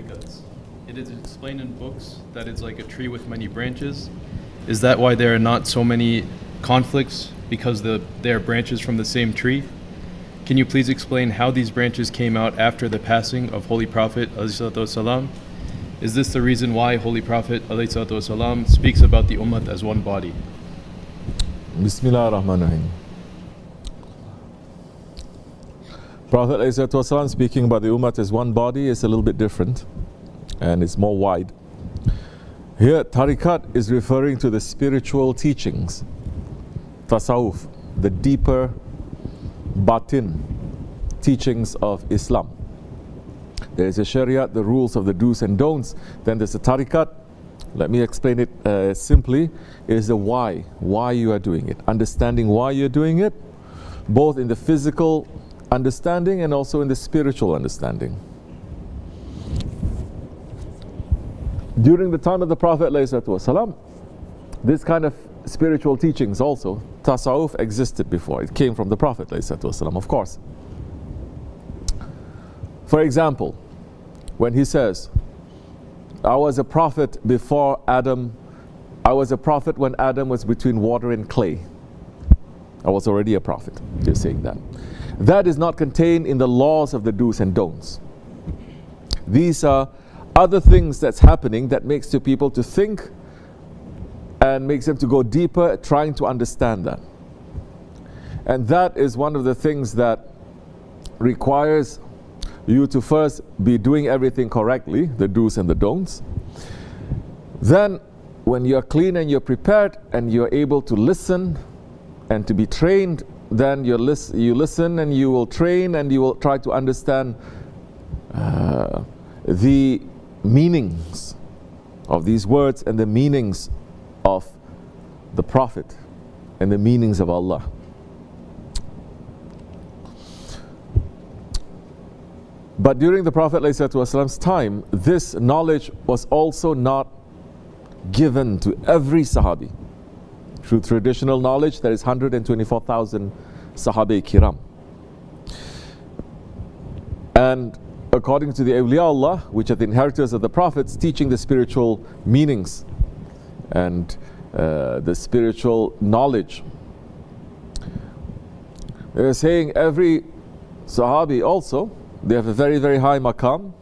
tarikats. It is explained in books that it's like a tree with many branches. Is that why there are not so many conflicts? Because they are branches from the same tree? Can you please explain how these branches came out after the passing of Holy Prophet ﷺ? Is this the reason why Holy Prophet ﷺ speaks about the ummah as one body? Bismillah ar-Rahman ar-Rahim. Prophet ﷺ speaking about the ummah as one body is a little bit different and it's more wide. Here, tariqat is referring to the spiritual teachings, tasawwuf, the deeper batin teachings of Islam. There is a sharia, the rules of the do's and don'ts. Then there's a tariqat. Let me explain it simply. It is the why you are doing it. Understanding why you're doing it, both in the physical understanding and also in the spiritual understanding. During the time of the Prophet ﷺ, this kind of spiritual teachings also, tasawwuf, existed before. It came from the Prophet ﷺ, of course. For example, when he says, I was a prophet before Adam, I was a prophet when Adam was between water and clay. I was already a prophet. He's saying that. That is not contained in the laws of the do's and don'ts. These are other things that's happening that makes the people to think and makes them to go deeper, trying to understand that. And that is one of the things that requires you to first be doing everything correctly, the do's and the don'ts. Then, when you're clean and you're prepared and you're able to listen and to be trained, then you listen and you will train and you will try to understand the meanings of these words and the meanings of the Prophet and the meanings of Allah. But during the Prophet ﷺ's time, this knowledge was also not given to every Sahabi. Through traditional knowledge, there is 124,000 Sahabi Kiram. And according to the awliya Allah, which are the inheritors of the prophets, teaching the spiritual meanings and the spiritual knowledge, they're saying every Sahabi also, they have a very, very high maqam.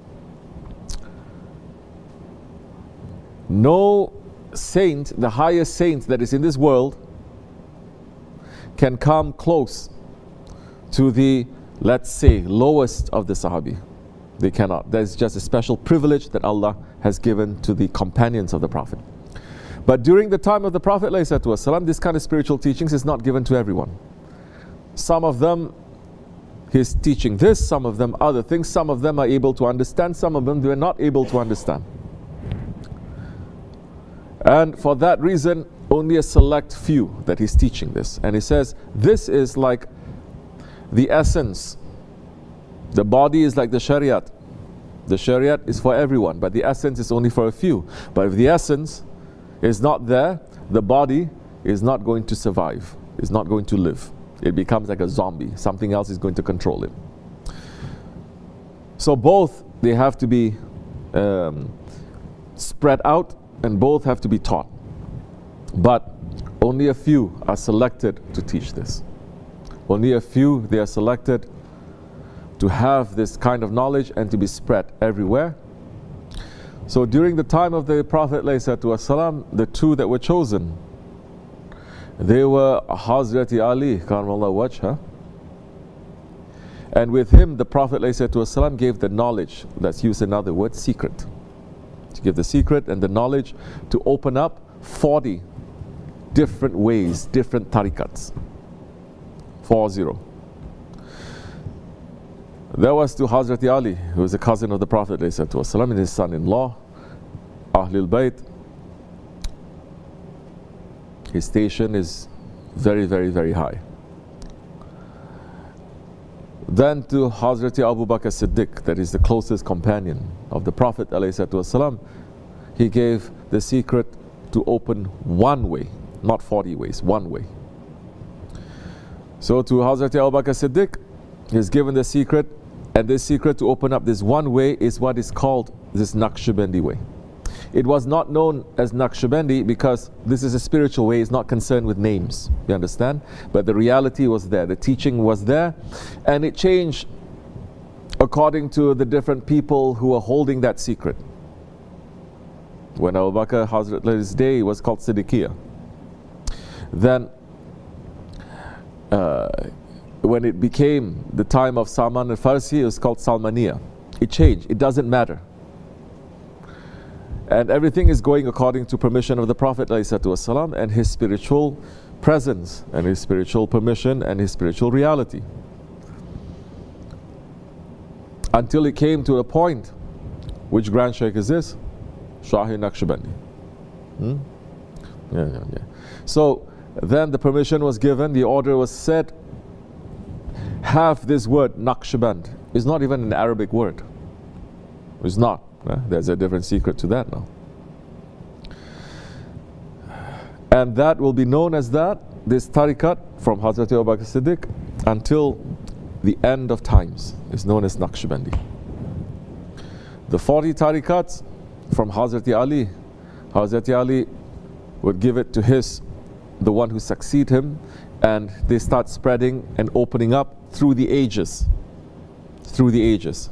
No saint, the highest saint that is in this world, can come close to the, let's say, lowest of the Sahabi. They cannot. There's just a special privilege that Allah has given to the companions of the Prophet. But during the time of the Prophet ﷺ, this kind of spiritual teachings is not given to everyone. Some of them, he's teaching this, some of them other things, some of them are able to understand, some of them they are not able to understand. And for that reason, only a select few that he's teaching this. And he says, this is like the essence. The body is like the shariat. The shariat is for everyone, but the essence is only for a few. But if the essence is not there, the body is not going to survive, is not going to live. It becomes like a zombie. Something else is going to control it. So both, they have to be spread out, and both have to be taught. But only a few are selected to teach this. Only a few, they are selected to have this kind of knowledge and to be spread everywhere. So during the time of the Prophet ﷺ, the two that were chosen, they were Hazrati Ali, Karramallahu wajha, and with him the Prophet ﷺ gave the knowledge, let's use another word, secret. To give the secret and the knowledge to open up 40 different ways, different tariqats. 40. That was to Hazrati Ali, who was a cousin of the Prophet ﷺ, and his son-in-law, Ahlul Bayt. His station is very, very, very high. Then to Hazrati Abu Bakr Siddiq, that is the closest companion of the Prophet ﷺ, he gave the secret to open one way, not 40 ways, one way. So to Hazrati Abu Bakr Siddiq, he's given the secret And this secret to open up this one way is what is called this Naqshbandi way. It was not known as Naqshbandi because this is a spiritual way, it's not concerned with names, you understand? But the reality was there, the teaching was there, and it changed according to the different people who were holding that secret. When Abu Bakr, Hazrat Ali's day, it was called Siddiqiyah. Then when it became the time of Salman al-Farsi, it was called Salmaniyah. It changed, it doesn't matter. And everything is going according to permission of the Prophet ﷺ and his spiritual presence and his spiritual permission and his spiritual reality. Until it came to a point, which Grand Sheikh is this? Shahi Naqshbandi. So then the permission was given, the order was set. Have this word Naqshband is not even an Arabic word. It's not. There's a different secret to that now. And that will be known as that, this tariqat from Hazrat Abu Bakr Siddiq until the end of times is known as Naqshbandi. The 40 tariqats from Hazrat Ali, Hazrat Ali would give it to the one who succeed him, and they start spreading and opening up through the ages. Through the ages.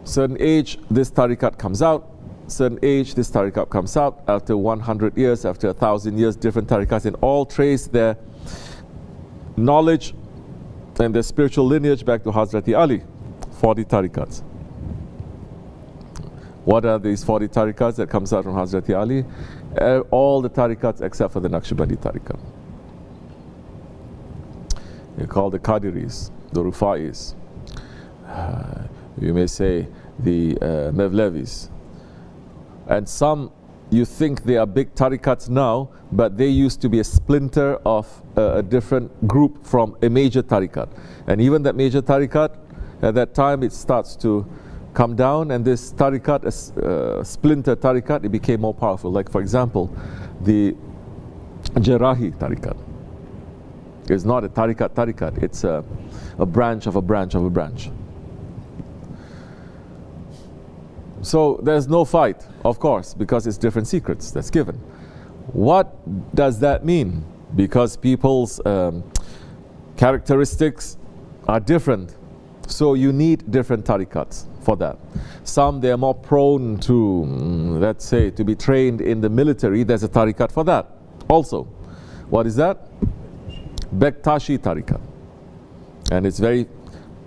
Certain age, this tariqat comes out. Certain age, this tariqat comes out. After 100 years, after 1,000 years, different tariqats, and all trace their knowledge and their spiritual lineage back to Hazrat Ali. 40 tariqats. What are these 40 tariqats that comes out from Hazrat Ali? All the tariqats except for the Naqshbandi tariqat. They're called the Qadiris, the Rufa'is. You may say the Mevlevis. And some, you think they are big tariqats now, but they used to be a splinter of a different group from a major tariqat. And even that major tariqat, at that time it starts to come down, and this tariqat, splinter tariqat, it became more powerful. Like for example, the Jarahi tariqat is not a tariqat, it's a branch of a branch of a branch. So there's no fight, of course, because it's different secrets that's given. What does that mean? Because people's characteristics are different, so you need different tariqats for that. Some, they are more prone to, let's say, to be trained in the military. There's a tariqat for that also. What is that? Bektashi tariqat. And it's very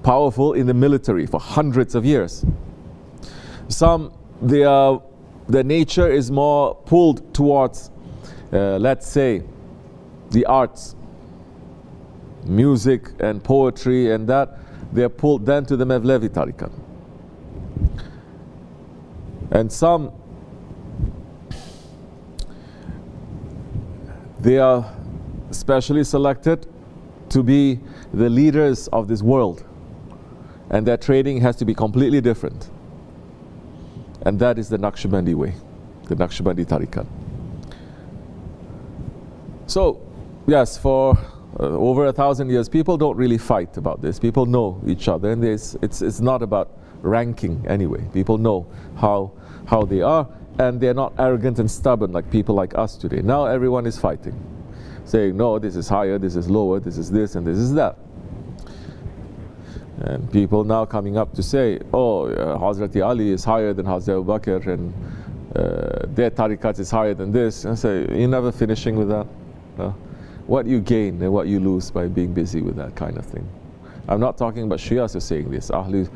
powerful in the military for hundreds of years. Some, their nature is more pulled towards, let's say, the arts, music and poetry, and that they are pulled then to the Mevlevi tariqat. And some, they are specially selected to be the leaders of this world, and their training has to be completely different. And that is the Naqshbandi way, the Naqshbandi tariqat. So, yes, for over 1,000 years, people don't really fight about this. People know each other, and it's not about ranking anyway. People know how they are, and they're not arrogant and stubborn like people like us today. Now everyone is fighting, saying, no, this is higher, this is lower, this is this, and this is that. And people now coming up to say, oh, Hazrat Ali is higher than Hazrat Abu Bakr, and their tariqat is higher than this. And I say, you're never finishing with that. What you gain and what you lose by being busy with that kind of thing. I'm not talking about Shias are saying this. Ahlul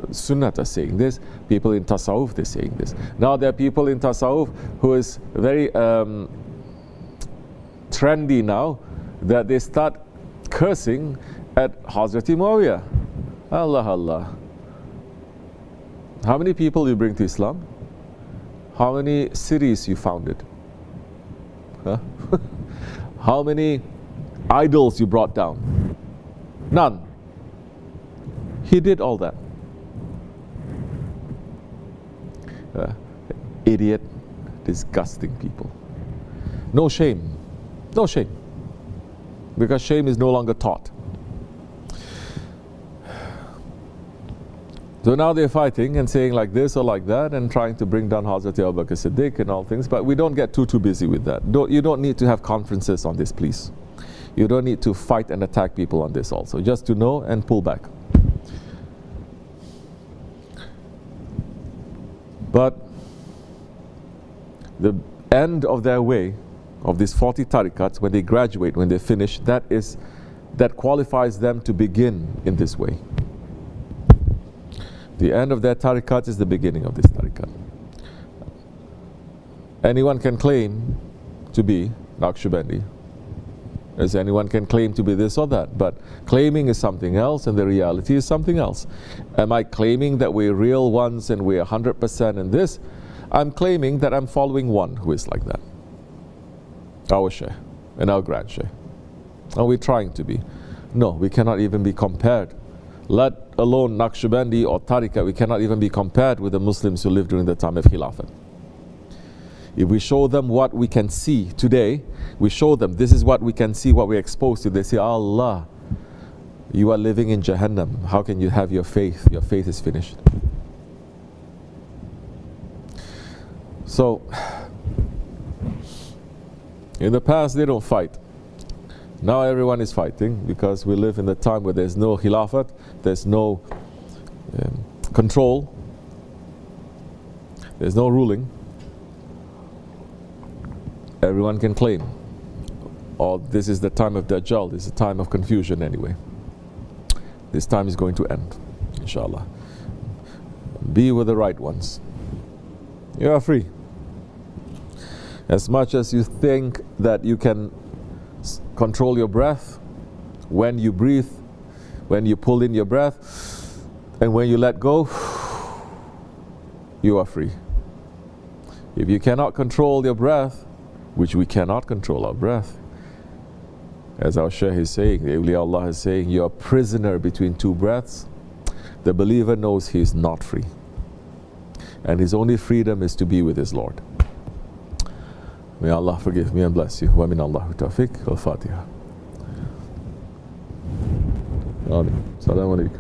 Sunnat are saying this. People in Tasawwuf, they're saying this. Now there are people in Tasawwuf who is very trendy now, that they start cursing at Hazrat Muawiyah. Allah Allah. How many people you bring to Islam? How many cities you founded? Huh? How many idols you brought down? None. He did all that. Idiot, disgusting people. No shame. No shame. Because shame is no longer taught. So now they're fighting and saying like this or like that and trying to bring down Hazrat Abu Bakr Siddiq and all things, but we don't get too busy with that. You don't need to have conferences on this, please. You don't need to fight and attack people on this also. Just to know and pull back. But the end of their way, of these 40 tarikats, when they graduate, when they finish, that qualifies them to begin in this way. The end of their tariqat is the beginning of this tariqat. Anyone can claim to be Naqshbandi, as anyone can claim to be this or that, but claiming is something else and the reality is something else. Am I claiming that we're real ones and we're 100% in this? I'm claiming that I'm following one who is like that. Our Shaykh and our Grand Shaykh. Are we trying to be? No, we cannot even be compared. Let alone Naqshbandi or Tariqah, we cannot even be compared with the Muslims who lived during the time of Khilafat. If we show them what we can see today, we show them this is what we can see, what we're exposed to, they say, Allah, you are living in Jahannam. How can you have your faith? Your faith is finished. So, in the past they don't fight. Now everyone is fighting because we live in the time where there's no Khilafat, there's no control, there's no ruling. Everyone can claim, or this is the time of Dajjal, this is the time of confusion anyway. This time is going to end, inshallah. Be with the right ones. You are free. As much as you think that you can control your breath, when you breathe, when you pull in your breath, and when you let go, you are free. If you cannot control your breath, which we cannot control our breath, as our Shaykh is saying, the Awliya Allah is saying, you are a prisoner between two breaths. The believer knows he is not free, and his only freedom is to be with his Lord. May Allah forgive me and bless you. Wa min Allahu tawfiq. Al-Fatiha. Amin. Assalamu alaikum.